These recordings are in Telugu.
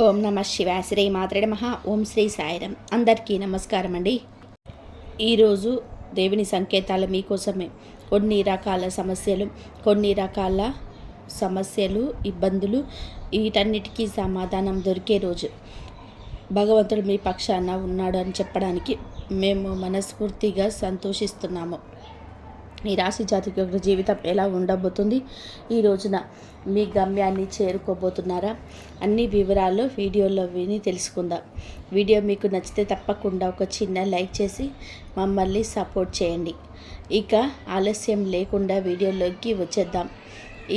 ఓం నమ శివాయ. శ్రీ మాత్రే నమః. ఓం శ్రీ సాయిరం. అందరికీ నమస్కారం అండి. ఈరోజు దేవుని సంకేతాలు మీకోసమే. కొన్ని రకాల సమస్యలు, ఇబ్బందులు, వీటన్నిటికీ సమాధానం దొరికే రోజు. భగవంతుడు మీ పక్షాన ఉన్నాడు అని చెప్పడానికి మేము మనస్ఫూర్తిగా సంతోషిస్తున్నాము. ఈ రాశి జాతకుల యొక్క జీవితం ఎలా ఉండబోతుంది, ఈ రోజున మీ గమ్యాన్ని చేరుకోబోతున్నారా, అన్ని వివరాలు వీడియోలో విని తెలుసుకుందాం. వీడియో మీకు నచ్చితే తప్పకుండా ఒక చిన్న లైక్ చేసి మమ్మల్ని సపోర్ట్ చేయండి. ఇక ఆలస్యం లేకుండా వీడియోలోకి వచ్చేద్దాం.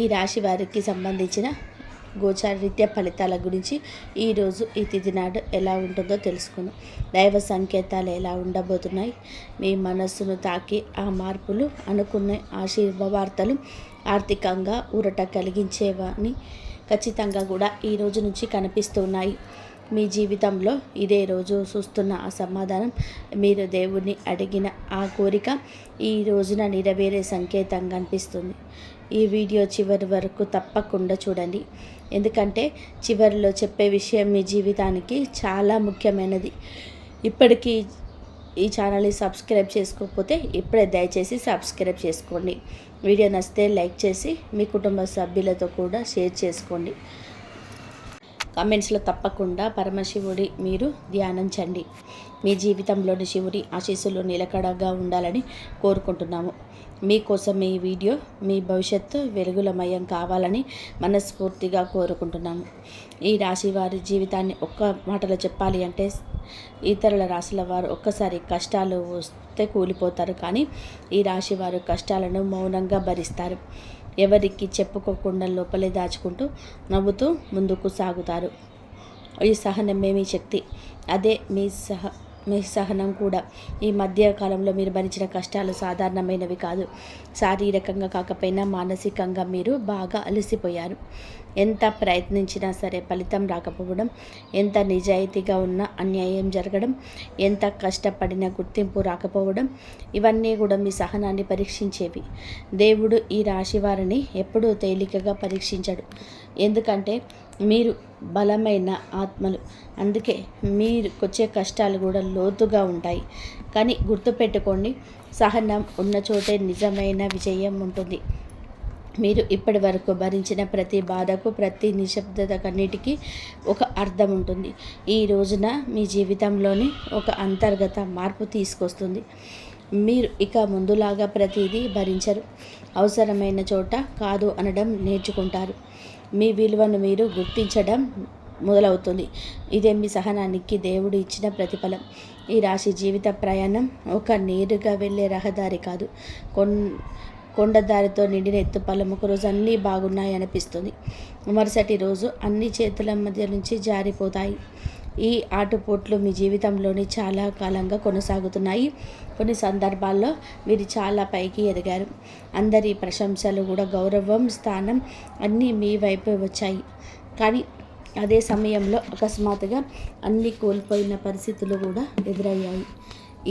ఈ రాశి వారికి సంబంధించిన గోచారరీత్యా ఫలితాల గురించి ఈరోజు ఈ తిథి నాడు ఎలా ఉంటుందో తెలుసుకుందాం. దైవ సంకేతాలు ఎలా ఉండబోతున్నాయి, మీ మనస్సును తాకి ఆ మార్పులు, అనుకున్న ఆశీర్వార్తలు ఆర్థికంగా ఊరట కలిగించేవని ఖచ్చితంగా కూడా ఈ రోజు నుంచి కనిపిస్తున్నాయి. మీ జీవితంలో ఇదే రోజు చూస్తున్న ఆ సమాధానం, మీరు దేవుణ్ణి అడిగిన ఆ కోరిక ఈ రోజున నెరవేరే సంకేతంగా అనిపిస్తుంది. ఈ వీడియో చివరి వరకు తప్పకుండా చూడండి, ఎందుకంటే చివరిలో చెప్పే విషయం మీ జీవితానికి చాలా ముఖ్యమైనది. ఇప్పటికీ ఈ ఛానల్ని సబ్స్క్రైబ్ చేసుకోకపోతే ఇప్పుడే దయచేసి సబ్స్క్రైబ్ చేసుకోండి. వీడియో నచ్చితే లైక్ చేసి మీ కుటుంబ సభ్యులతో కూడా షేర్ చేసుకోండి. కామెంట్స్లో తప్పకుండా పరమశివుడి మీరు ధ్యానించండి. మీ జీవితంలోని శివుడి ఆశీస్సులు నిలకడగా ఉండాలని కోరుకుంటున్నాము. మీకోసం ఈ వీడియో మీ భవిష్యత్తు వెలుగులమయం కావాలని మనస్ఫూర్తిగా కోరుకుంటున్నాము. ఈ రాశి వారి జీవితాన్ని ఒక్క మాటలో చెప్పాలి అంటే, ఇతరుల రాశుల వారు ఒక్కసారి కష్టాలు వస్తే కూలిపోతారు, కానీ ఈ రాశి వారు కష్టాలను మౌనంగా భరిస్తారు. ఎవరికి చెప్పుకోకుండా లోపలే దాచుకుంటూ నవ్వుతూ ముందుకు సాగుతారు. ఈ సహనమే మీ శక్తి, అదే మీ సహనం కూడా. ఈ మధ్య కాలంలో మీరు భరించిన కష్టాలు సాధారణమైనవి కాదు. శారీరకంగా కాకపోయినా మానసికంగా మీరు బాగా అలసిపోయారు. ఎంత ప్రయత్నించినా సరే ఫలితం రాకపోవడం, ఎంత నిజాయితీగా ఉన్నా అన్యాయం జరగడం, ఎంత కష్టపడినా గుర్తింపు రాకపోవడం, ఇవన్నీ కూడా మీ సహనాన్ని పరీక్షించేవి. దేవుడు ఈ రాశి వారిని ఎప్పుడూ తేలికగా పరీక్షించడు, ఎందుకంటే మీరు బలమైన ఆత్మలు. అందుకే మీరుకొచ్చే కష్టాలు కూడా లోతుగా ఉంటాయి. కానీ గుర్తుపెట్టుకోండి, సహనం ఉన్న చోటే నిజమైన విజయం ఉంటుంది. మీరు ఇప్పటి వరకు భరించిన ప్రతి బాధకు, ప్రతి నిశ్శబ్దతకన్నిటికీ ఒక అర్థం ఉంటుంది. ఈ రోజున మీ జీవితంలోని ఒక అంతర్గత మార్పు తీసుకొస్తుంది. మీరు ఇక ముందులాగా ప్రతిదీ భరించరు. అవసరమైన చోట కాదు అనడం నేర్చుకుంటారు. మీ విలువను మీరు గుర్తించడం మొదలవుతుంది. ఇదే మీ సహనానికి దేవుడు ఇచ్చిన ప్రతిఫలం. ఈ రాశి జీవిత ప్రయాణం ఒక నేరుగా వెళ్ళే రహదారి కాదు, కొండదారితో నిండిన ఎత్తుపల్లం. ఒకరోజు అన్నీ బాగున్నాయి అనిపిస్తుంది, మరుసటి రోజు అన్ని చేతుల మధ్య నుంచి జారిపోతాయి. ఈ ఆటుపోట్లు మీ జీవితంలోని చాలా కాలంగా కొనసాగుతున్నాయి. కొన్ని సందర్భాల్లో మీరు చాలా పైకి ఎదిగారు. అందరి ప్రశంసలు కూడా, గౌరవం, స్థానం అన్నీ మీ వైపే వచ్చాయి. కానీ అదే సమయంలో అకస్మాత్తుగా అన్నీ కోల్పోయిన పరిస్థితులు కూడా ఎదురయ్యాయి.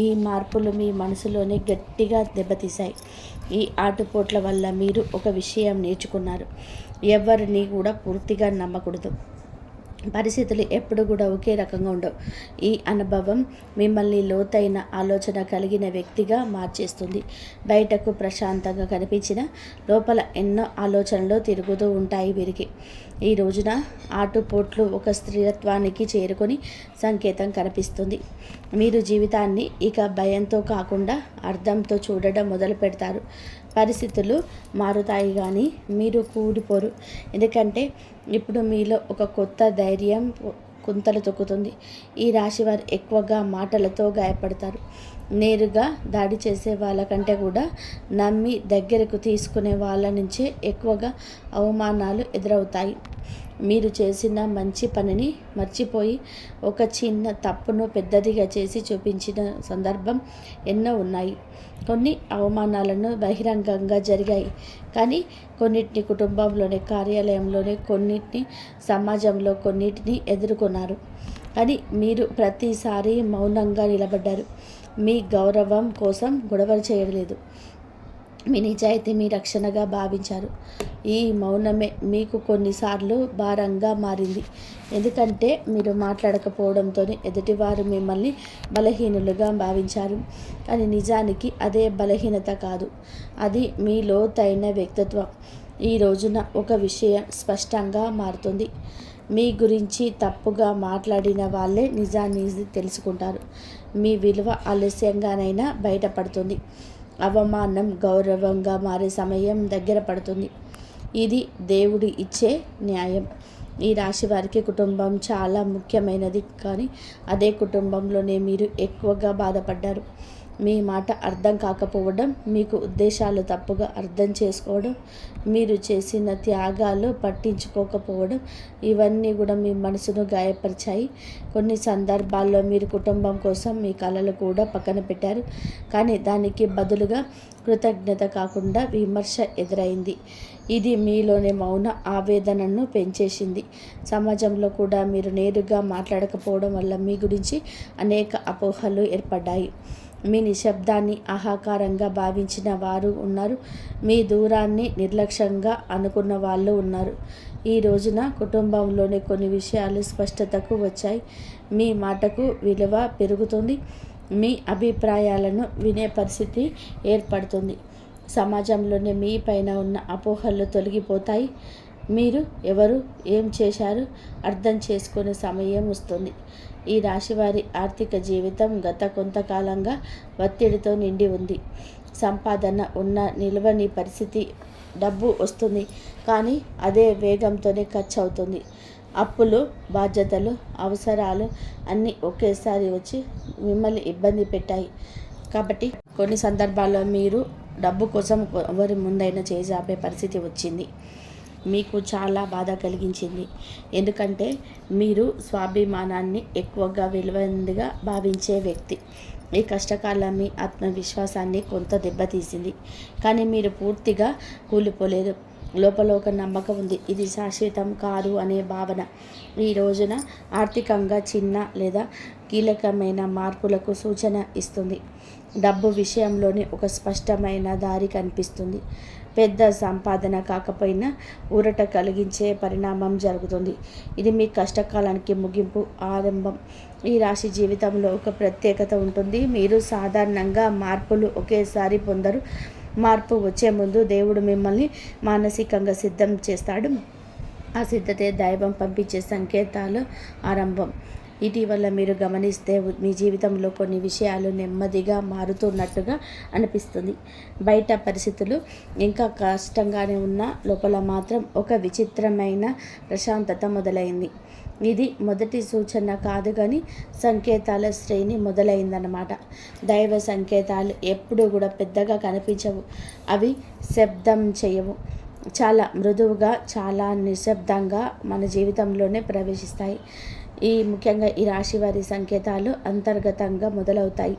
ఈ మార్పులు మీ మనసులోనే గట్టిగా దెబ్బతీశాయి. ఈ ఆటుపోట్ల వల్ల మీరు ఒక విషయం నేర్చుకున్నారు: ఎవరిని కూడా పూర్తిగా నమ్మకూడదు. పరిస్థితులు ఎప్పుడు కూడా ఒకే రకంగా ఉండవు. ఈ అనుభవం మిమ్మల్ని లోతైన ఆలోచన కలిగిన వ్యక్తిగా మార్చేస్తుంది. బయటకు ప్రశాంతంగా కనిపించిన లోపల ఎన్నో ఆలోచనలు తిరుగుతూ ఉంటాయి వీరికి. ఈ రోజున ఆటుపోట్లు ఒక స్థిరత్వానికి చేరుకొని సంకేతం కనిపిస్తుంది. మీరు జీవితాన్ని ఇక భయంతో కాకుండా అర్థంతో చూడడం మొదలు పెడతారు. పరిస్థితులు మారుతాయి, కానీ మీరు కూలిపోరు. ఎందుకంటే ఇప్పుడు మీలో ఒక కొత్త ధైర్యం కుంతలు తొక్కుతుంది. ఈ రాశివారు ఎక్కువగా మాటలతో గాయపడతారు. నేరుగా దాడి చేసే వాళ్ళకంటే కూడా నమ్మి దగ్గరకు తీసుకునే వాళ్ళ నుంచే ఎక్కువగా అవమానాలు ఎదురవుతాయి. మీరు చేసిన మంచి పనిని మర్చిపోయి ఒక చిన్న తప్పును పెద్దదిగా చేసి చూపించిన సందర్భం ఎన్నో ఉన్నాయి. కొన్ని అవమానాలను బహిరంగంగా జరిగాయి, కానీ కొన్నిటిని కుటుంబంలోనే, కార్యాలయంలోనే, కొన్నిటిని సమాజంలో, కొన్నిటిని ఎదుర్కొన్నారు. కానీ మీరు ప్రతిసారి మౌనంగా నిలబడ్డారు. మీ గౌరవం కోసం గొడవలు చేయలేదు. మీ నిజాయితీ మీ రక్షణగా భావించారు. ఈ మౌనమే మీకు కొన్నిసార్లు భారంగా మారింది. ఎందుకంటే మీరు మాట్లాడకపోవడంతో ఎదుటివారు మిమ్మల్ని బలహీనులుగా భావించారు. కానీ నిజానికి అదే బలహీనత కాదు, అది మీ లోతైన వ్యక్తిత్వం. ఈ రోజున ఒక విషయం స్పష్టంగా మారుతుంది. మీ గురించి తప్పుగా మాట్లాడిన వాళ్ళే నిజాన్ని తెలుసుకుంటారు. మీ విలువ ఆలస్యంగానైనా బయటపడుతుంది. అవమానం గౌరవంగా మారే సమయం దగ్గర పడుతుంది. ఇది దేవుడి ఇచ్చే న్యాయం. ఈ రాశి వారికి కుటుంబం చాలా ముఖ్యమైనది, కానీ అదే కుటుంబంలోనే మీరు ఎక్కువగా బాధపడ్డారు. మీ మాట అర్థం కాకపోవడం, మీకు ఉద్దేశాలు తప్పుగా అర్థం చేసుకోవడం, మీరు చేసిన త్యాగాలు పట్టించుకోకపోవడం, ఇవన్నీ కూడా మీ మనసును గాయపరిచాయి. కొన్ని సందర్భాల్లో మీరు కుటుంబం కోసం మీ కలలు కూడా పక్కన పెట్టారు, కానీ దానికి బదులుగా కృతజ్ఞత కాకుండా విమర్శ ఎదురైంది. ఇది మీలోని మౌన ఆవేదనను పెంచేసింది. సమాజంలో కూడా మీరు నేరుగా మాట్లాడకపోవడం వల్ల మీ గురించి అనేక అపోహలు ఏర్పడ్డాయి. మీ నిశ్శబ్దాన్ని అహంకారంగా భావించిన వారు ఉన్నారు. మీ దూరాన్ని నిర్లక్ష్యంగా అనుకున్న వాళ్ళు ఉన్నారు. ఈ రోజున కుటుంబంలోని కొన్ని విషయాలు స్పష్టతకు వచ్చాయి. మీ మాటకు విలువ పెరుగుతుంది. మీ అభిప్రాయాలను వినే పరిస్థితి ఏర్పడుతుంది. సమాజంలోనే మీ పైన ఉన్న అపోహలు తొలగిపోతాయి. మీరు ఎవరు, ఏం చేశారు అర్థం చేసుకునే సమయం వస్తుంది. ఈ రాశివారి ఆర్థిక జీవితం గత కొంతకాలంగా ఒత్తిడితో నిండి ఉంది. సంపాదన ఉన్న నిలవని పరిస్థితి, డబ్బు వస్తుంది కానీ అదే వేగంతోనే ఖర్చు అవుతుంది. అప్పులు, బాధ్యతలు, అవసరాలు అన్నీ ఒకేసారి వచ్చి మిమ్మల్ని ఇబ్బంది పెట్టాయి. కాబట్టి కొన్ని సందర్భాల్లో మీరు డబ్బు కోసం ఎవరి ముందైనా చేజాపే పరిస్థితి వచ్చింది. మీకు చాలా బాధ కలిగించింది. ఎందుకంటే మీరు స్వాభిమానాన్ని ఎక్కువగా విలువైనదిగా భావించే వ్యక్తి. ఈ కష్టకాలం మీ ఆత్మవిశ్వాసాన్ని కొంత దెబ్బతీసింది, కానీ మీరు పూర్తిగా కూలిపోలేదు. లోపల ఒక నమ్మకం ఉంది, ఇది శాశ్వతం కాదు అనే భావన. ఈ రోజున ఆర్థికంగా చిన్న లేదా కీలకమైన మార్పులకు సూచన ఇస్తుంది. డబ్బు విషయంలోని ఒక స్పష్టమైన దారి కనిపిస్తుంది. పెద్ద సంపాదన కాకపోయినా ఊరట కలిగించే పరిణామం జరుగుతుంది. ఇది మీ కష్టకాలానికి ముగింపు, ఆరంభం. ఈ రాశి జీవితంలో ఒక ప్రత్యేకత ఉంటుంది. మీరు సాధారణంగా మార్పులు ఒకేసారి పొందరు. మార్పు వచ్చే ముందు దేవుడు మిమ్మల్ని మానసికంగా సిద్ధం చేస్తాడు. ఆ సిద్ధతే దైవం పంపించే సంకేతాలు ఆరంభం. ఇటీవల మీరు గమనిస్తే మీ జీవితంలో కొన్ని విషయాలు నెమ్మదిగా మారుతున్నట్టుగా అనిపిస్తుంది. బయట పరిస్థితులు ఇంకా కష్టంగానే ఉన్నా లోపల మాత్రం ఒక విచిత్రమైన ప్రశాంతత మొదలైంది. ఇది మొదటి సూచన కాదు, కానీ సంకేతాల శ్రేణి మొదలైందన్నమాట. దైవ సంకేతాలు ఎప్పుడూ కూడా పెద్దగా కనిపించవు. అవి శబ్దం చేయవు. చాలా మృదువుగా, చాలా నిశ్శబ్దంగా మన జీవితంలోనే ప్రవేశిస్తాయి. ముఖ్యంగా ఈ రాశి వారి సంకేతాలు అంతర్గతంగా మొదలవుతాయి.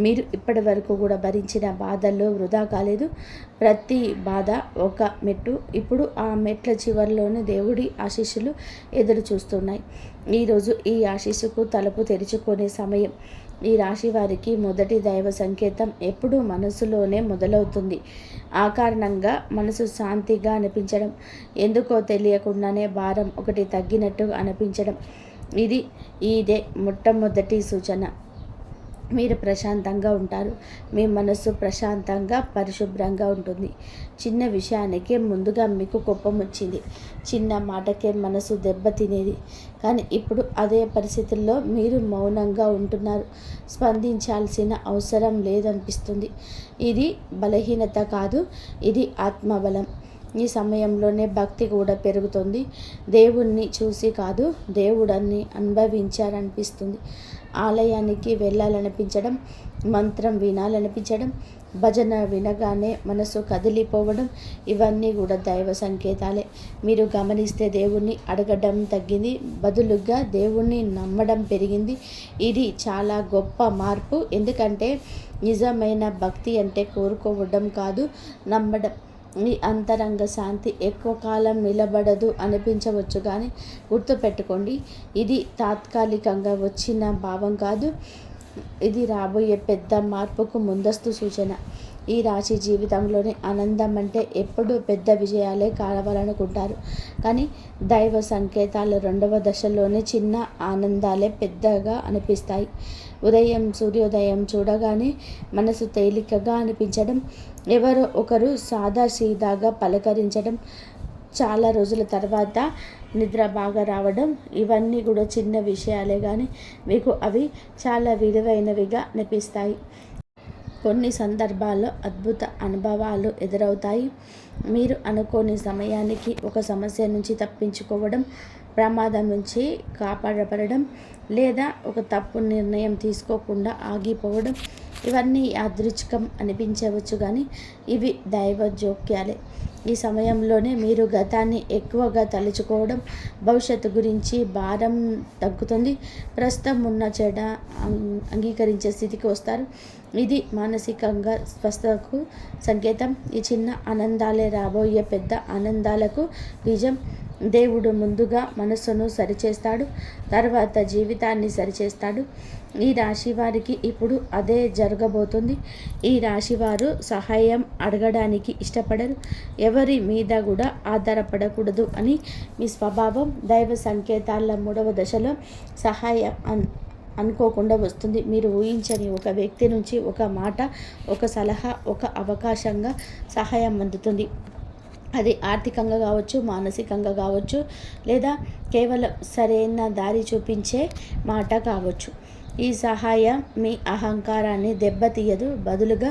మీరు ఇప్పటి వరకు కూడా భరించిన బాధల్లో వృధా కాలేదు. ప్రతి బాధ ఒక మెట్టు. ఇప్పుడు ఆ మెట్ల చివరిలోనే దేవుడి ఆశీస్సులు ఎదురు చూస్తున్నాయి. ఈరోజు ఈ ఆశీస్సుకు తలుపు తెరుచుకునే సమయం. ఈ రాశి వారికి మొదటి దైవ సంకేతం ఎప్పుడూ మనసులోనే మొదలవుతుంది. ఆ కారణంగా మనసు శాంతిగా అనిపించడం, ఎందుకో తెలియకుండానే భారం ఒకటి తగ్గినట్టు అనిపించడం, ఇదే మొట్టమొదటి సూచన. మీరు ప్రశాంతంగా ఉంటారు. మీ మనసు ప్రశాంతంగా, పరిశుభ్రంగా ఉంటుంది. చిన్న విషయానికే ముందుగా మీకు కోపం వచ్చింది. చిన్న మాటకే మనసు దెబ్బ తినేది. కానీ ఇప్పుడు అదే పరిస్థితుల్లో మీరు మౌనంగా ఉంటున్నారు. స్పందించాల్సిన అవసరం లేదనిపిస్తుంది. ఇది బలహీనత కాదు, ఇది ఆత్మబలం. ఈ సమయంలోనే భక్తి కూడా పెరుగుతుంది. దేవుణ్ణి చూసి కాదు, దేవుడన్ని అనుభవించారనిపిస్తుంది. ఆలయానికి వెళ్ళాలనిపించడం, మంత్రం వినాలనిపించడం, భజన వినగానే మనసు కదిలిపోవడం, ఇవన్నీ కూడా దైవ సంకేతాలే. మీరు గమనిస్తే దేవుణ్ణి అడగడం తగ్గింది, బదులుగా దేవుణ్ణి నమ్మడం పెరిగింది. ఇది చాలా గొప్ప మార్పు. ఎందుకంటే నిజమైన భక్తి అంటే కోరుకోవడం కాదు, నమ్మడం. మీ అంతరంగ శాంతి ఎక్కువ కాలం నిలబడదు అనిపించవచ్చు, కానీ గుర్తుపెట్టుకోండి, ఇది తాత్కాలికంగా వచ్చిన భావం కాదు. ఇది రాబోయే పెద్ద మార్పుకు ముందస్తు సూచన. ఈ రాశి జీవితంలోని ఆనందం అంటే ఎప్పుడూ పెద్ద విజయాలే కావాలనుకుంటారు, కానీ దైవ సంకేతాలు రెండవ దశలోనే చిన్న ఆనందాలే పెద్దగా అనిపిస్తాయి. సూర్యోదయం చూడగానే మనసు తేలికగా అనిపించడం, ఎవరో ఒకరు సాదాసీదాగా పలకరించడం, చాలా రోజుల తర్వాత నిద్ర బాగా రావడం, ఇవన్నీ కూడా చిన్న విషయాలే కానీ మీకు అవి చాలా విలువైనవిగా అనిపిస్తాయి. కొన్ని సందర్భాల్లో అద్భుత అనుభవాలు ఎదురవుతాయి. మీరు అనుకోని సమయానికి ఒక సమస్య నుంచి తప్పించుకోవడం, ప్రమాదం నుంచి కాపాడబడడం, లేదా ఒక తప్పు నిర్ణయం తీసుకోకుండా ఆగిపోవడం, ఇవన్నీ యాదృచ్ఛికం అనిపించవచ్చు, కానీ ఇవి దైవ జోక్యాలే. ఈ సమయంలోనే మీరు గతాన్ని ఎక్కువగా తలుచుకోవడం, భవిష్యత్తు గురించి భారం తగ్గుతుంది. ప్రస్తుతం ఉన్న చెడ అంగీకరించే స్థితికి వస్తారు. ఇది మానసికంగా స్వస్థతకు సంకేతం. ఈ చిన్న ఆనందాలే రాబోయే పెద్ద ఆనందాలకు బీజం. దేవుడు ముందుగా మనస్సును సరిచేస్తాడు, తర్వాత జీవితాన్ని సరిచేస్తాడు. ఈ రాశి వారికి ఇప్పుడు అదే జరగబోతుంది. ఈ రాశివారు సహాయం అడగడానికి ఇష్టపడరు, ఎవరి మీద కూడా ఆధారపడకూడదు అని మీ స్వభావం. దైవ సంకేతాల 3వ దశలో సహాయం అనుకోకుండా వస్తుంది. మీరు ఊహించని ఒక వ్యక్తి నుంచి ఒక మాట, ఒక సలహా, ఒక అవకాశంగా సహాయం అందుతుంది. అది ఆర్థికంగా కావచ్చు, మానసికంగా కావచ్చు, లేదా కేవలం సరైన దారి చూపించే మాట కావచ్చు. ఈ సహాయం మీ అహంకారాన్ని దెబ్బతీయదు, బదులుగా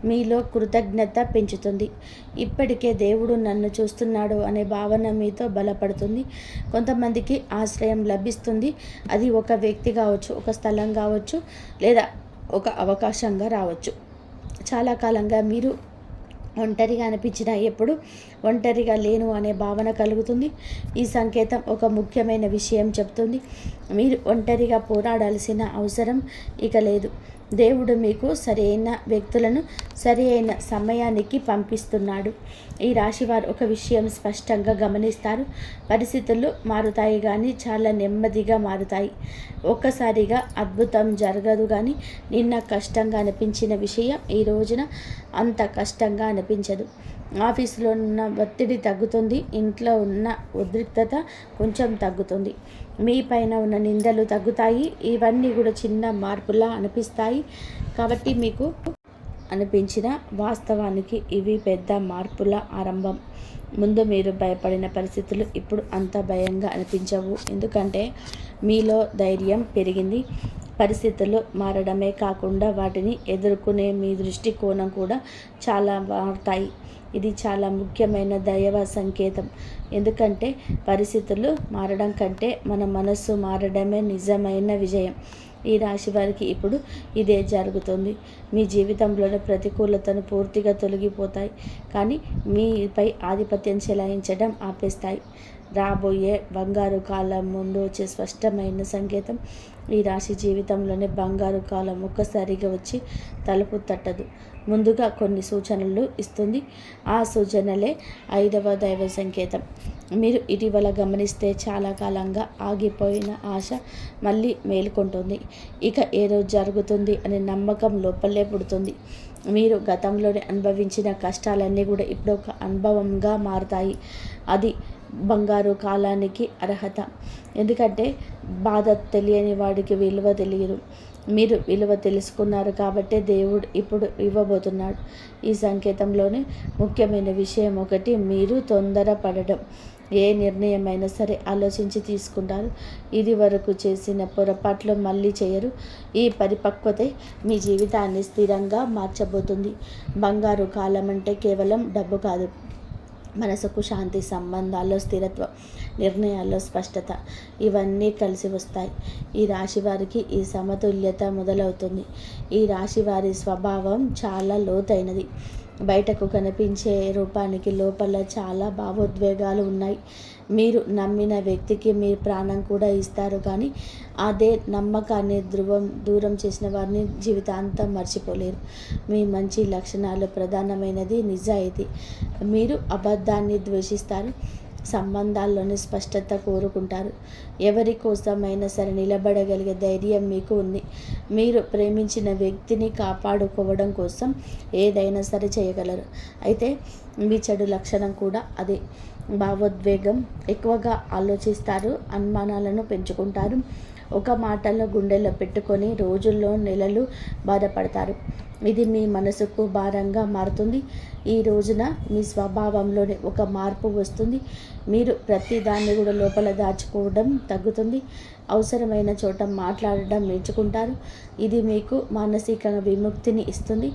మీలో కృతజ్ఞత పెంచుతుంది. ఇప్పటికే దేవుడు నన్ను చూస్తున్నాడు అనే భావన మీతో బలపడుతుంది. కొంతమందికి ఆశ్రయం లభిస్తుంది. అది ఒక వ్యక్తి కావచ్చు, ఒక స్థలం కావచ్చు, లేదా ఒక అవకాశంగా రావచ్చు. చాలా కాలంగా మీరు ఒంటరిగా అనిపించిన ఎప్పుడు ఒంటరిగా లేను అనే భావన కలుగుతుంది. ఈ సంకేతం ఒక ముఖ్యమైన విషయం చెప్తుంది. మీరు ఒంటరిగా పోరాడాల్సిన అవసరం ఇక లేదు. దేవుడు మీకు సరైన వ్యక్తులను సరైన సమయానికి పంపిస్తున్నాడు. ఈ రాశివారు ఒక విషయం స్పష్టంగా గమనిస్తారు. పరిస్థితులు మారుతాయి, కానీ చాలా నెమ్మదిగా మారుతాయి. ఒక్కసారిగా అద్భుతం జరగదు, కానీ నిన్న కష్టంగా అనిపించిన విషయం ఈ రోజున అంత కష్టంగా అనిపించదు. ఆఫీసులో ఉన్న ఒత్తిడి తగ్గుతుంది, ఇంట్లో ఉన్న ఉద్రిక్తత కొంచెం తగ్గుతుంది, మీ పైన ఉన్న నిందలు తగ్గుతాయి. ఇవన్నీ కూడా చిన్న మార్పులా అనిపిస్తాయి, కాబట్టి మీకు అనిపించిన వాస్తవానికి ఇవి పెద్ద మార్పుల ఆరంభం. ముందు మీరు భయపడిన పరిస్థితులు ఇప్పుడు అంత భయంగా అనిపించవు, ఎందుకంటే మీలో ధైర్యం పెరిగింది. పరిస్థితులు మారడమే కాకుండా వాటిని ఎదుర్కొనే మీ దృష్టికోణం కూడా చాలా మారుతాయి. ఇది చాలా ముఖ్యమైన దైవ సంకేతం, ఎందుకంటే పరిస్థితులు మారడం కంటే మన మనస్సు మారడమే నిజమైన విజయం. ఈ రాశి వారికి ఇప్పుడు ఇదే జరుగుతుంది. మీ జీవితంలోని ప్రతికూలతను పూర్తిగా తొలగిపోతాయి, కానీ మీపై ఆధిపత్యం చెలాయించడం ఆపేస్తాయి. రాబోయే బంగారు కాలం ముందు వచ్చే స్పష్టమైన సంకేతం. ఈ రాశి జీవితంలోనే బంగారు కాలం ఒక్కసారిగా వచ్చి తలుపు తట్టదు, ముందుగా కొన్ని సూచనలు ఇస్తుంది. ఆ సూచనలే 5వ దైవ సంకేతం. మీరు ఇటీవల గమనిస్తే చాలా కాలంగా ఆగిపోయిన ఆశ మళ్ళీ మేలుకుంటుంది. ఇక ఏదో జరుగుతుంది అనే నమ్మకం లోపలే పుడుతుంది. మీరు గతంలోనే అనుభవించిన కష్టాలన్నీ కూడా ఇప్పుడు ఒక అనుభవంగా మారుతాయి. అది బంగారు కాలానికి అర్హత, ఎందుకంటే బాధ తెలియని వాడికి విలువ తెలియదు. మీరు విలువ తెలుసుకున్నారు కాబట్టే దేవుడు ఇప్పుడు ఇవ్వబోతున్నాడు. ఈ సంకేతంలోనే ముఖ్యమైన విషయం ఒకటి, మీరు తొందరపడడం. ఏ నిర్ణయమైనా సరే ఆలోచించి తీసుకుంటారు. ఇది వరకు చేసిన పొరపాట్లు మళ్ళీ చేయరు. ఈ పరిపక్వతే మీ జీవితాన్ని స్థిరంగా మార్చబోతుంది. బంగారు కాలం అంటే కేవలం డబ్బు కాదు, మనసుకు శాంతి, సంబంధాల్లో స్థిరత్వం, నిర్ణయాల్లో స్పష్టత, ఇవన్నీ కలిసి వస్తాయి. ఈ రాశి వారికి ఈ సమతుల్యత మొదలవుతుంది. ఈ రాశి వారి స్వభావం చాలా లోతైనది. బయటకు కనిపించే రూపానికి లోపల చాలా భావోద్వేగాలు ఉన్నాయి. మీరు నమ్మిన వ్యక్తికి మీ ప్రాణం కూడా ఇస్తారు, కానీ అదే నమ్మకాన్ని దూరం చేసిన వారిని జీవితాంతం మర్చిపోలేరు. మీ మంచి లక్షణాలు ప్రధానమైనది నిజాయితీ. మీరు అబద్ధాన్ని ద్వేషిస్తారు, సంబంధాల్లోని స్పష్టత కోరుకుంటారు. ఎవరి కోసమైనా సరే నిలబడగలిగే ధైర్యం మీకు ఉంది. మీరు ప్రేమించిన వ్యక్తిని కాపాడుకోవడం కోసం ఏదైనా సరే చేయగలరు. అయితే మీ చెడు లక్షణం కూడా అదే. భావోద్వేగం, ఎక్కువగా ఆలోచిస్తారు, అనుమానాలను పెంచుకుంటారు. ఒక మాటలను గుండెల్లో పెట్టుకొని రోజుల్లో నెలలు బాధపడతారు. ఇది మీ మనసుకు భారంగా మారుతుంది. ఈ రోజున మీ స్వభావంలోనే ఒక మార్పు వస్తుంది. మీరు ప్రతిదాన్ని కూడా లోపల దాచుకోవడం తగ్గుతుంది. అవసరమైన చోట మాట్లాడడం నేర్చుకుంటారు. ఇది మీకు మానసిక విముక్తిని ఇస్తుంది.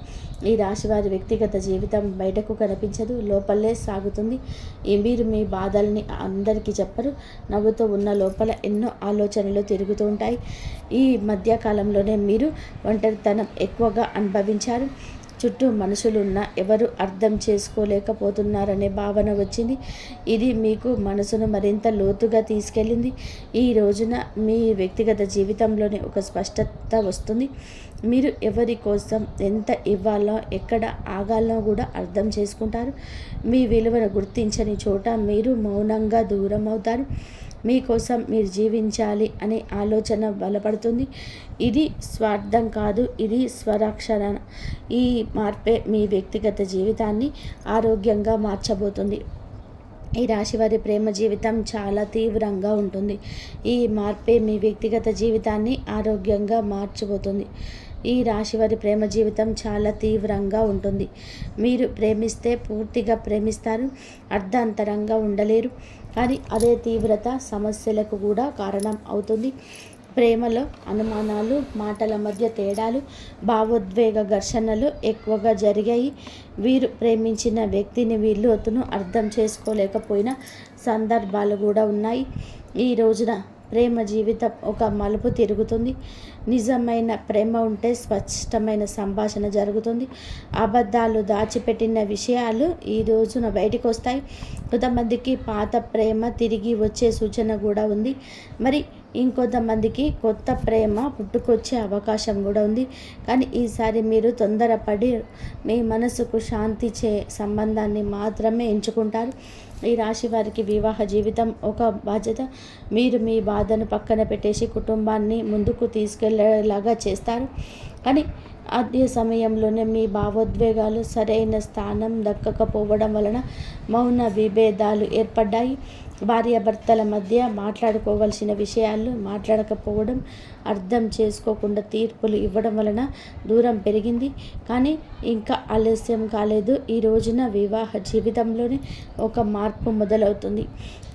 ఈ రాశి వారి వ్యక్తిగత జీవితం బయటకు కనిపించదు, లోపలే సాగుతుంది. మీరు మీ బాధల్ని అందరికీ చెప్పరు. నవ్వుతూ ఉన్న లోపల ఎన్నో ఆలోచనలు తిరుగుతూ ఉంటాయి. ఈ మధ్యకాలంలోనే మీరు ఒంటరితనం ఎక్కువగా అనుభవించారు. చుట్టూ మనుషులున్న ఎవరు అర్థం చేసుకోలేకపోతున్నారనే భావన వచ్చింది. ఇది మీకు మనసును మరింత లోతుగా తీసుకెళ్ళింది. ఈ రోజున మీ వ్యక్తిగత జీవితంలోనే ఒక స్పష్టత వస్తుంది. మీరు ఎవరి కోసం ఎంత ఇవ్వాలో, ఎక్కడ ఆగాలో కూడా అర్థం చేసుకుంటారు. మీ విలువను గుర్తించని చోట మీరు మౌనంగా దూరం అవుతారు. మీకోసం మీరు జీవించాలి అనే ఆలోచన బలపడుతుంది. ఇది స్వార్థం కాదు, ఇది స్వరక్షణ. ఈ మార్పే మీ వ్యక్తిగత జీవితాన్ని ఆరోగ్యంగా మార్చబోతుంది. ఈ రాశివారి ప్రేమ జీవితం చాలా తీవ్రంగా ఉంటుంది. ఈ మార్పే మీ వ్యక్తిగత జీవితాన్ని ఆరోగ్యంగా మార్చబోతుంది. ఈ రాశివారి ప్రేమ జీవితం చాలా తీవ్రంగా ఉంటుంది. మీరు ప్రేమిస్తే పూర్తిగా ప్రేమిస్తారు, అర్ధాంతరంగా ఉండలేరు. కానీ అదే తీవ్రత సమస్యలకు కూడా కారణం అవుతుంది. ప్రేమలో అనుమానాలు, మాటల మధ్య తేడాలు, భావోద్వేగ ఘర్షణలు ఎక్కువగా జరిగాయి. వీరు ప్రేమించిన వ్యక్తిని వీళ్ళతోనూ అర్థం చేసుకోలేకపోయిన సందర్భాలు కూడా ఉన్నాయి. ఈ రోజున ప్రేమ జీవితం ఒక మలుపు తిరుగుతుంది. నిజమైన ప్రేమ ఉంటే స్పష్టమైన సంభాషణ జరుగుతుంది. అబద్ధాలు, దాచిపెట్టిన విషయాలు ఈ రోజున బయటకు వస్తాయి. కొంతమందికి పాత ప్రేమ తిరిగి వచ్చే సూచన కూడా ఉంది. మరి ఇంకొంతమందికి కొత్త ప్రేమ పుట్టుకొచ్చే అవకాశం కూడా ఉంది. కానీ ఈసారి మీరు తొందరపడి మీ మనసుకు శాంతి సంబంధాన్ని మాత్రమే ఎంచుకుంటారు. ఈ రాశి వారికి వివాహ జీవితం ఒక బాధ్యత. మీరు మీ బాధను పక్కన పెట్టేసి కుటుంబాన్ని ముందుకు తీసుకెళ్లేలాగా చేస్తారు. కానీ అదే సమయంలోనే మీ భావోద్వేగాలు సరైన స్థానం దక్కకపోవడం వలన మౌన విభేదాలు ఏర్పడ్డాయి. భార్యాభర్తల మధ్య మాట్లాడుకోవాల్సిన విషయాలు మాట్లాడకపోవడం, అర్థం చేసుకోకుండా తీర్పులు ఇవ్వడం వలన దూరం పెరిగింది. కానీ ఇంకా ఆలస్యం కాలేదు. ఈ రోజున వివాహ జీవితంలోనే ఒక మార్పు మొదలవుతుంది.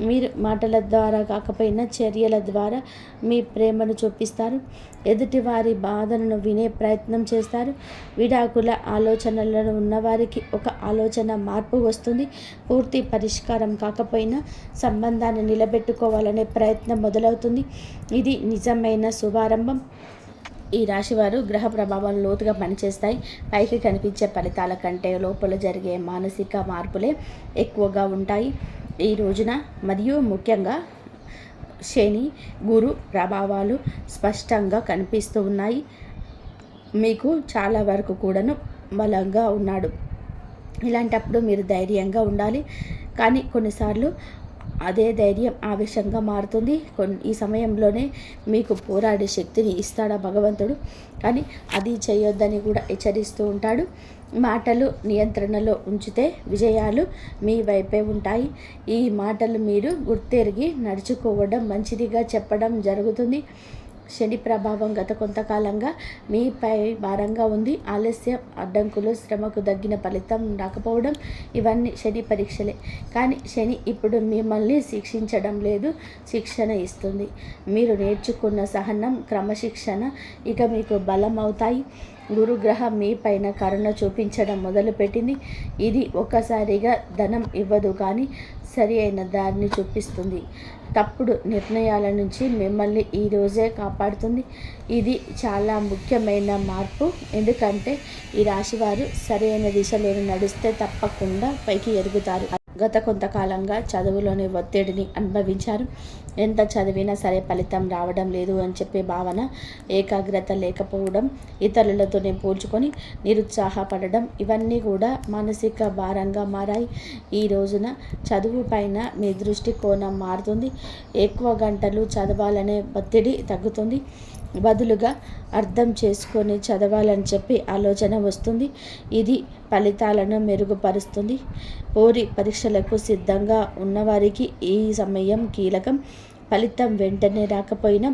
మీరు మాటల ద్వారా కాకపోయినా చర్యల ద్వారా మీ ప్రేమను చూపిస్తారు. ఎదుటివారి బాధలను వినే ప్రయత్నం చేస్తారు. విడాకుల ఆలోచనలను ఉన్నవారికి ఒక ఆలోచన మార్పు వస్తుంది. పూర్తి పరిష్కారం కాకపోయినా సంబంధాన్ని నిలబెట్టుకోవాలనే ప్రయత్నం మొదలవుతుంది. ఇది నిజమైన శుభారంభం. ఈ రాశివారు గ్రహ ప్రభావం లోతుగా పనిచేస్తాయి. పైకి కనిపించే ఫలితాల కంటే లోపల జరిగే మానసిక మార్పులే ఎక్కువగా ఉంటాయి ఈ రోజున. మరియు ముఖ్యంగా శని, గురు ప్రభావాలు స్పష్టంగా కనిపిస్తూ ఉన్నాయి. మీకు చాలా వరకు కూడాను బలంగా ఉన్నాడు. ఇలాంటప్పుడు మీరు ధైర్యంగా ఉండాలి. కానీ కొన్నిసార్లు అదే ధైర్యం ఆవేశంగా మారుతుంది. ఈ సమయంలోనే మీకు పోరాడే శక్తిని ఇస్తాడా భగవంతుడు. కానీ అది చేయొద్దని కూడా హెచ్చరిస్తూ ఉంటాడు. మాటలు నియంత్రణలో ఉంచితే విజయాలు మీ వైపే ఉంటాయి. ఈ మాటలు మీరు గుర్తెరిగి నడుచుకోవడం మంచిదిగా చెప్పడం జరుగుతుంది. శని ప్రభావం గత కొంతకాలంగా మీపై భారంగా ఉంది. ఆలస్యం, అడ్డంకులు, శ్రమకు తగ్గిన ఫలితం రాకపోవడం ఇవన్నీ శని పరీక్షలే. కానీ శని ఇప్పుడు మిమ్మల్ని శిక్షించడం లేదు, శిక్షణ ఇస్తుంది. మీరు నేర్చుకున్న సహనం, క్రమశిక్షణ ఇక మీకు బలం అవుతాయి. గురుగ్రహం మీ పైన కరుణ చూపించడం మొదలుపెట్టింది. ఇది ఒక్కసారిగా ధనం ఇవ్వదు, కానీ సరి అయిన దారిని చూపిస్తుంది. తప్పుడు నిర్ణయాల నుంచి మిమ్మల్ని ఈరోజే కాపాడుతుంది. ఇది చాలా ముఖ్యమైన మార్పు. ఎందుకంటే ఈ రాశివారు సరైన దిశలో నడిస్తే తప్పకుండా పైకి ఎదుగుతారు. గత కొంతకాలంగా చదువులోని ఒత్తిడిని అనుభవించారు. ఎంత చదివినా సరే ఫలితం రావడం లేదు అని చెప్పే భావన, ఏకాగ్రత లేకపోవడం, ఇతరులతోనే పోల్చుకొని నిరుత్సాహపడడం, ఇవన్నీ కూడా మానసిక భారంగా మారాయి. ఈ రోజున చదువు పైన మీ దృష్టి కోణం మారుతుంది. ఎక్కువ గంటలు చదవాలనే ఒత్తిడి తగ్గుతుంది. బదులుగా అర్థం చేసుకొని చదవాలని చెప్పి ఆలోచన వస్తుంది. ఇది ఫలితాలను మెరుగుపరుస్తుంది. పోరి పరీక్షలకు సిద్ధంగా ఉన్నవారికి ఈ సమయం కీలకం. ఫలితం వెంటనే రాకపోయినా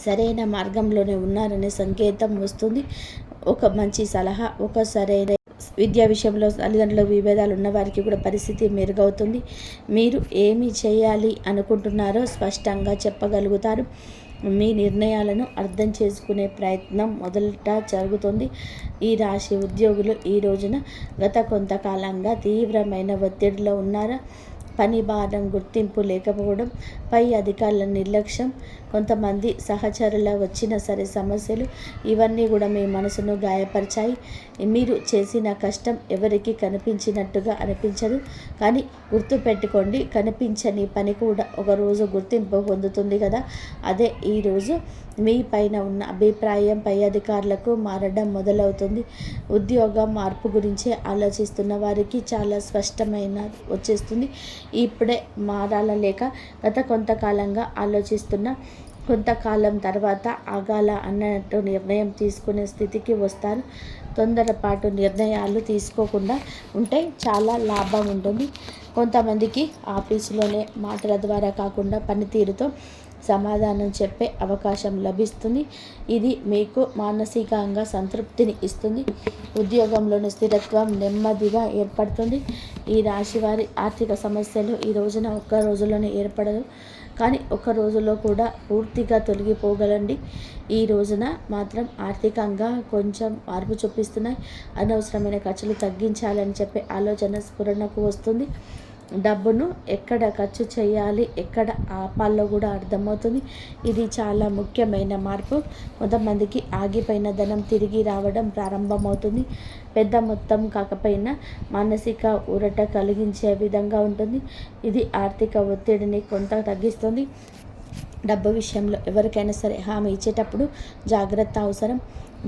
సరైన మార్గంలోనే ఉన్నారనే సంకేతం వస్తుంది. ఒక మంచి సలహా, ఒక సరైన విద్యా విషయంలో తల్లిదండ్రుల విభేదాలు ఉన్న వారికి కూడా పరిస్థితి మెరుగవుతుంది. మీరు ఏమి చేయాలి అనుకుంటున్నారో స్పష్టంగా చెప్పగలుగుతారు. మీ నిర్ణయాలను అర్థం చేసుకునే ప్రయత్నం మొదట జరుగుతుంది. ఈ రాశి ఉద్యోగులు ఈ రోజున గత కొంతకాలంగా తీవ్రమైన ఒత్తిడిలో ఉన్నారా? పని భారం గుర్తింపు లేకపోవడం, పై అధికారుల నిర్లక్ష్యం, కొంతమంది సహచరుల వచ్చిన సరే సమస్యలు, ఇవన్నీ కూడా మీ మనసును గాయపరిచాయి. మీరు చేసిన కష్టం ఎవరికి కనిపించినట్టుగా అనిపించదు. కానీ గుర్తుపెట్టుకోండి, కనిపించని పని కూడా ఒకరోజు గుర్తింపు పొందుతుంది కదా. అదే ఈరోజు మీ పైన ఉన్న అభిప్రాయం పై అధికారులకు మారడం మొదలవుతుంది. ఉద్యోగ మార్పు గురించి ఆలోచిస్తున్న వారికి చాలా స్పష్టమైన వచ్చేస్తుంది. ఇప్పుడే మారాల లేక గత కొంతకాలంగా ఆలోచిస్తున్న కొంతకాలం తర్వాత ఆగాల అన్నట్టు నిర్ణయం తీసుకునే స్థితికి వస్తారు. తొందరపాటు నిర్ణయాలు తీసుకోకుండా ఉంటే చాలా లాభం ఉంటుంది. కొంతమందికి ఆఫీసులోనే మాటల ద్వారా కాకుండా పనితీరుతో సమాధానం చెప్పే అవకాశం లభిస్తుంది. ఇది మీకు మానసికంగా సంతృప్తిని ఇస్తుంది. ఉద్యోగంలోని స్థిరత్వం నెమ్మదిగా ఏర్పడుతుంది. ఈ రాశి వారి ఆర్థిక సమస్యలు ఈ రోజున ఒక్క రోజులోనే ఏర్పడదు, కానీ ఒక రోజులో కూడా పూర్తిగా తొలగిపోగలండి. ఈ రోజున మాత్రం ఆర్థికంగా కొంచెం మార్పు చూపిస్తున్నాయి. అనవసరమైన ఖర్చులు తగ్గించాలని చెప్పే ఆలోచన స్ఫురణకు వస్తుంది. డబ్బును ఎక్కడ ఖర్చు చేయాలి, ఎక్కడ ఆపాలో కూడా అర్థమవుతుంది. ఇది చాలా ముఖ్యమైన మార్పు. కొంతమందికి ఆగిపోయిన ధనం తిరిగి రావడం ప్రారంభమవుతుంది. పెద్ద మొత్తం కాకపోయినా మానసిక ఊరట కలిగించే విధంగా ఉంటుంది. ఇది ఆర్థిక ఒత్తిడిని కొంత తగ్గిస్తుంది. డబ్బు విషయంలో ఎవరికైనా సరే హామీ ఇచ్చేటప్పుడు జాగ్రత్త అవసరం.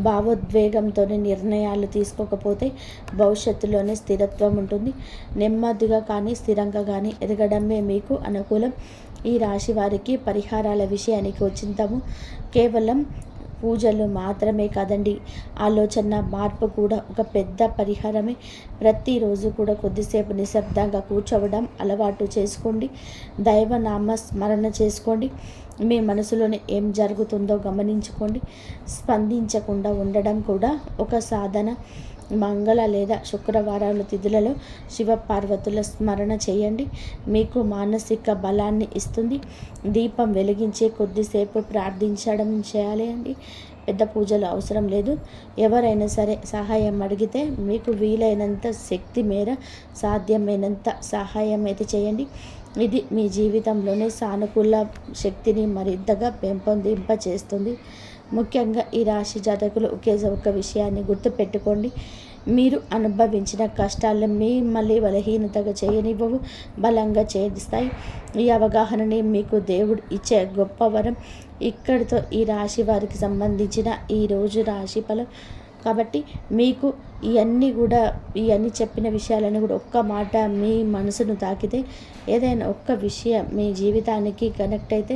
భావోద్వేగంతో నిర్ణయాలు తీసుకోకపోతే భవిష్యత్తులోనే స్థిరత్వం ఉంటుంది. నెమ్మదిగా కానీ స్థిరంగా కానీ ఎదగడమే మీకు అనుకూలం. ఈ రాశి వారికి పరిహారాల విషయానికి వచ్చింతాము. కేవలం పూజలు మాత్రమే కాదండి, ఆలోచన మార్పు కూడా ఒక పెద్ద పరిహారమే. ప్రతిరోజు కూడా కొద్దిసేపు నిశ్శబ్దంగా కూర్చోవడం అలవాటు చేసుకోండి. దైవనామ స్మరణ చేసుకోండి. మీ మనసులోనే ఏం జరుగుతుందో గమనించుకోండి. స్పందించకుండా ఉండడం కూడా ఒక సాధన. మంగళ లేదా శుక్రవారాల తిథులలో శివపార్వతుల స్మరణ చేయండి. మీకు మానసిక బలాన్ని ఇస్తుంది. దీపం వెలిగించి కొద్దిసేపు ప్రార్థించడం చేయాలి అండి. పెద్ద పూజలు అవసరం లేదు. ఎవరైనా సరే సహాయం అడిగితే మీకు వీలైనంత శక్తి మేర సాధ్యమైనంత సహాయం అయితే చేయండి. ఇది మీ జీవితంలోనే సానుకూల శక్తిని మరింతగా పెంపొందింప చేస్తుంది. ముఖ్యంగా ఈ రాశి జాతకులు ఒక విషయాన్ని గుర్తుపెట్టుకోండి. మీరు అనుభవించిన కష్టాలను మిమ్మల్ని బలహీనతగా చేయనివ్వవు, బలంగా చేస్తాయి. ఈ అవగాహనని మీకు దేవుడు ఇచ్చే గొప్ప వరం. ఇక్కడితో ఈ రాశి వారికి సంబంధించిన ఈరోజు రాశి ఫలం. కాబట్టి మీకు ఇవన్నీ చెప్పిన విషయాలను కూడా ఒక్క మాట మీ మనసును తాకితే, ఏదైనా ఒక్క విషయం మీ జీవితానికి కనెక్ట్ అయితే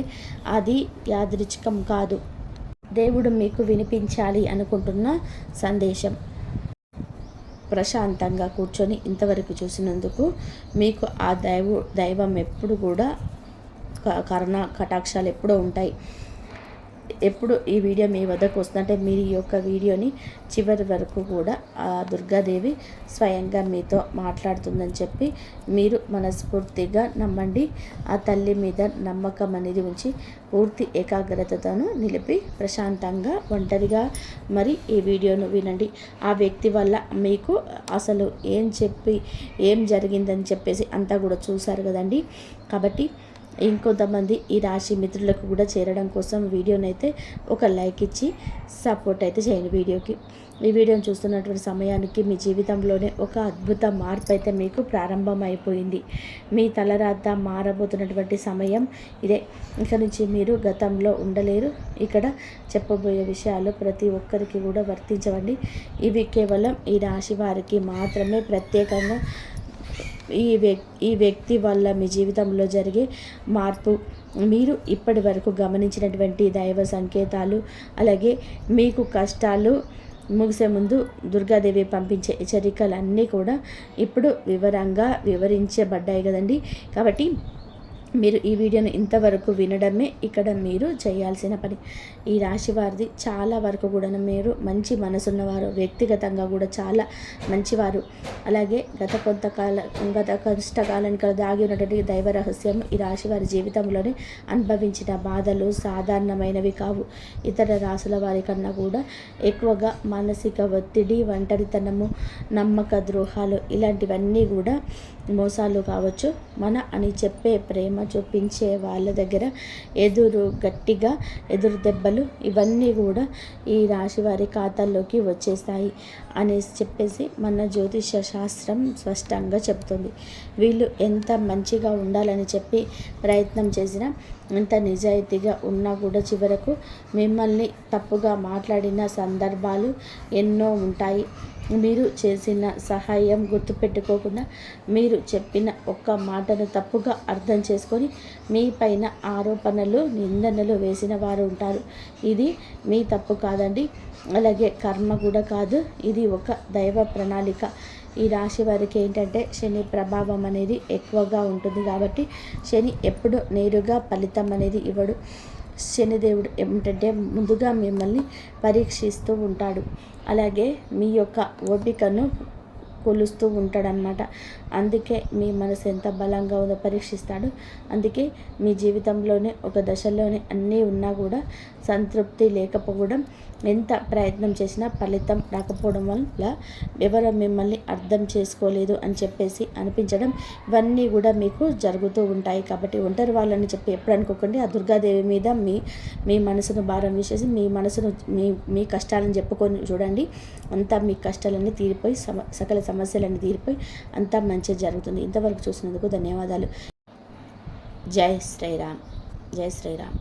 అది యాదృచ్ఛికం కాదు, దేవుడు మీకు వినిపించాలి అనుకుంటున్న సందేశం. ప్రశాంతంగా కూర్చొని ఇంతవరకు చూసినందుకు మీకు ఆ దైవం ఎప్పుడు కూడా కరుణ కటాక్షాలు ఎప్పుడూ ఉంటాయి. ఎప్పుడు ఈ వీడియో మీ వద్దకు వస్తుందంటే మీరు ఈ యొక్క వీడియోని చివరి వరకు కూడా ఆ దుర్గాదేవి స్వయంగా మీతో మాట్లాడుతుందని చెప్పి మీరు మనస్ఫూర్తిగా నమ్మండి. ఆ తల్లి మీద నమ్మకం అనేది ఉంచి పూర్తి ఏకాగ్రతను నిలిపి ప్రశాంతంగా ఒంటరిగా మరి ఈ వీడియోను వినండి. ఆ వ్యక్తి వల్ల మీకు అసలు ఏం జరిగిందని చెప్పేసి అంతా కూడా చూశారు కదండి. కాబట్టి ఇంకొంతమంది ఈ రాశి మిత్రులకు కూడా చేరడం కోసం వీడియోనైతే ఒక లైక్ ఇచ్చి సపోర్ట్ అయితే చేయండి వీడియోకి. ఈ వీడియోని చూస్తున్నటువంటి సమయానికి మీ జీవితంలోనే ఒక అద్భుత మార్పు అయితే మీకు ప్రారంభమైపోయింది. మీ తలరాత మారబోతున్నటువంటి సమయం ఇదే. ఇక నుంచి మీరు గతంలో ఉండలేరు. ఇక్కడ చెప్పబోయే విషయాలు ప్రతి ఒక్కరికి కూడా వర్తించవండి. ఇవి కేవలం ఈ రాశి వారికి మాత్రమే ప్రత్యేకంగా ఈ వ్యక్తి వల్ల మీ జీవితంలో జరిగే మార్పు, మీరు ఇప్పటి వరకు గమనించినటువంటి దైవ సంకేతాలు, అలాగే మీకు కష్టాలు ముగిసే ముందు దుర్గాదేవి పంపించే హెచ్చరికలన్నీ కూడా ఇప్పుడు వివరంగా వివరించబడ్డాయి కదండి. కాబట్టి మీరు ఈ వీడియోని ఇంతవరకు వినడమే ఇక్కడ మీరు చేయాల్సిన పని. ఈ రాశి వారిది చాలా వరకు కూడా మీరు మంచి మనసున్నవారు, వ్యక్తిగతంగా కూడా చాలా మంచివారు. అలాగే గత కష్టకాలానికి దాగి ఉన్నటువంటి దైవ రహస్యం ఈ రాశి వారి జీవితంలోనే అనుభవించిన బాధలు సాధారణమైనవి కావు. ఇతర రాశుల వారి కన్నా కూడా ఎక్కువగా మానసిక ఒత్తిడి, ఒంటరితనము, నమ్మక ద్రోహాలు ఇలాంటివన్నీ కూడా మోసాలు కావచ్చు. మన అని చెప్పే ప్రేమ చూపించే వాళ్ళ దగ్గర గట్టిగా ఎదురు దెబ్బలు ఇవన్నీ కూడా ఈ రాశి వారి ఖాతాల్లోకి వచ్చేస్తాయి అనేసి చెప్పేసి మన జ్యోతిష శాస్త్రం స్పష్టంగా చెప్తుంది. వీళ్ళు ఎంత మంచిగా ఉండాలని చెప్పి ప్రయత్నం చేసినా, ఎంత నిజాయితీగా ఉన్నా కూడా చివరకు మిమ్మల్ని తప్పుగా మాట్లాడిన సందర్భాలు ఎన్నో ఉంటాయి. మీరు చేసిన సహాయం గుర్తుపెట్టుకోకుండా మీరు చెప్పిన ఒక్క మాటను తప్పుగా అర్థం చేసుకొని మీ పైన ఆరోపణలు, నిందనలు వేసిన వారు ఉంటారు. ఇది మీ తప్పు కాదండి, అలాగే కర్మ కూడా కాదు. ఇది ఒక దైవ ప్రణాళిక. ఈ రాశి వారికి ఏంటంటే శని ప్రభావం అనేది ఎక్కువగా ఉంటుంది కాబట్టి శని ఎప్పుడు నేరుగా ఫలితం అనేది ఇవ్వడు. శనిదేవుడు ఏమిటంటే ముందుగా మిమ్మల్ని పరీక్షిస్తూ ఉంటాడు. అలాగే మీ యొక్క ఓపికను కొలుస్తూ ఉంటాడనమాట. అందుకే మీ మనసు ఎంత బలంగా ఉందో పరీక్షిస్తాడు. అందుకే మీ జీవితంలోనే ఒక దశలోనే అన్నీ ఉన్నా కూడా సంతృప్తి లేకపోవడం, ఎంత ప్రయత్నం చేసినా ఫలితం రాకపోవడం వల్ల ఎవరో మిమ్మల్ని అర్థం చేసుకోలేదు అని చెప్పేసి అనిపించడం, ఇవన్నీ కూడా మీకు జరుగుతూ ఉంటాయి. కాబట్టి ఒంటరి వాళ్ళని చెప్పి ఎప్పుడు అనుకోకండి. ఆ దుర్గాదేవి మీద మీ మనసును భారం వేసేసి మీ కష్టాలను చెప్పుకొని చూడండి. అంతా మీ కష్టాలన్నీ తీరిపోయి సకల సమస్యలన్నీ తీరిపోయి అంతా మంచిగా జరుగుతుంది. ఇంతవరకు చూసినందుకు ధన్యవాదాలు. జై శ్రీరామ్. జై శ్రీరామ్.